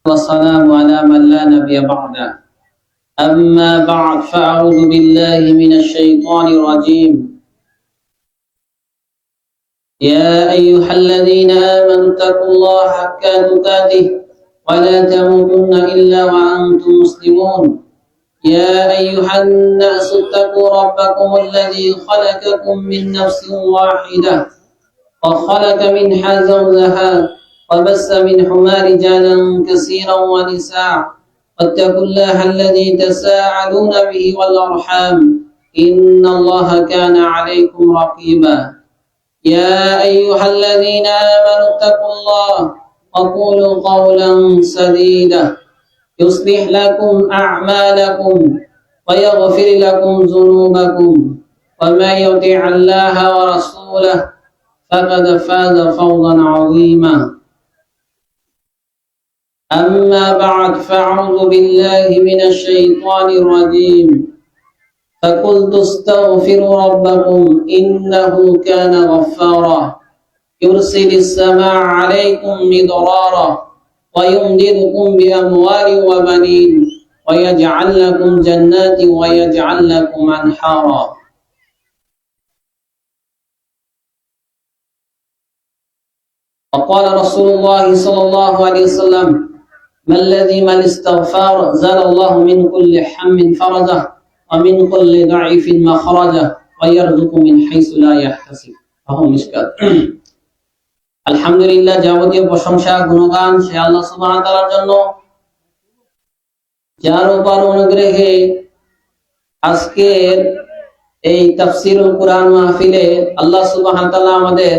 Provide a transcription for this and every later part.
والسلام على من لا نبي بعده. أما بعد فأعوذ بالله من الشيطان الرجيم. يا أيها الذين آمنوا اتقوا الله حق تقاته ولا تموتن إلا وأنتم مسلمون. يا أيها الناس اتقوا ربكم الذي خلقكم من نفس واحدة وخلق منها زوجها وبث منهما رجالا كثيرا ونساء واتقوا الله الذي تساءلون به والأرحام إن الله كان عليكم رقيبا. يا أيها الذين آمنوا اتقوا الله وقولوا قولا سديدا يصلح لكم أعمالكم ويغفر لكم ذنوبكم ومن يطع الله ورسوله فقد فاز فوزا عظيما. أما بعد فأعوذ بالله من الشيطان الرجيم. فقلت استغفروا ربكم إنه كان غفارا يرسل السماء عليكم مدرارا ويمددكم بأموال وبنين ويجعل لكم جنات ويجعل لكم أنهارا. وقال رسول الله صلى الله عليه وسلم ما الذي ما الاستغفار زال الله من كل هم فرجه ومن كل ضعيف مخرجه ويرزق من حيث لا يحتسب. আলহামদুলিল্লাহ, যাবতীয় প্রশংসা গুণগান সে আল্লাহ সুবহানাহু ওয়া তাআলার জন্য, যার উপর অনুগ্রহে আজকের এই তাফসীরুল কুরআন মাহফিলে আল্লাহ সুবহানাহু ওয়া তাআলা আমাদের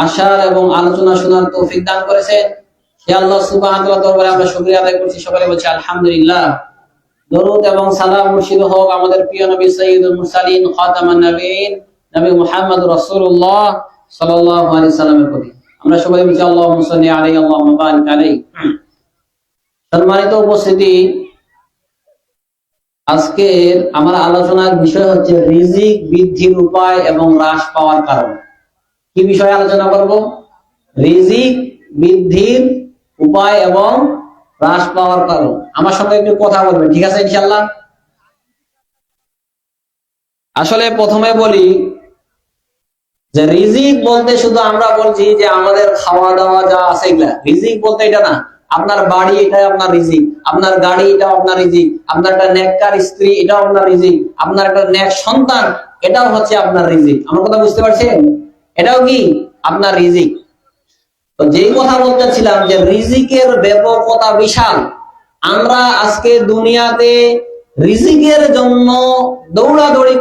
আশার এবং আলোচনা শোনার তৌফিক দান করেছেন। সে আল্লাহ সুবহানাহু ওয়া তাআলার দরবারে আমরা শুকরিয়া আদায় করছি। সকলে বলছি আলহামদুলিল্লাহ। দরুদ এবং সালাম মুর্শিদ হোক আমাদের প্রিয় নবী সাইয়্যিদুল মুরসালিন খাতামুন নবীন নবী মুহাম্মদ রাসূলুল্লাহ সাল্লাল্লাহু আলাইহি সাল্লামের প্রতি। আমরা সবাই বলছি আল্লাহুম্মা সাল্লি আলাইহি আল্লাহুম্মা বারিক আলাইহি। সম্মানিত উপস্থিতি, আজকের আমার আলোচনার বিষয় হচ্ছে রিজিক বৃদ্ধির উপায় এবং হ্রাস পাওয়ার কারণ। কি বিষয়ে আলোচনা করব? রিজিক বৃদ্ধির উপায় এবং হ্রাস পাওয়ার কারণ। আমার সঙ্গে একটু কথা বলবেন, ঠিক আছে ইনশাআল্লাহ? আসলে প্রথমে বলি যে রিজিক বলতে শুধু আমরা বলছি যে আমাদের খাওয়া দাওয়া যা আছে এগুলা রিজিক বলতে এটা না। আপনার বাড়ি এটাই আপনার রিজিক, আপনার গাড়ি এটাও আপনার রিজিক, আপনার একটা নেককার স্ত্রী এটাও আপনার রিজিক, আপনার একটা নেক সন্তান এটাও হচ্ছে আপনার রিজিক। আমার কথা বুঝতে পারছেন? এটাও কি আপনার রিজিক। তো যেই কথা বলতেছিলাম যে রিজিকের ব্যাপকতা বিশাল। আমরা আজকে দুনিয়াতে রিজিকের জন্য দৌড়াদৌড়ি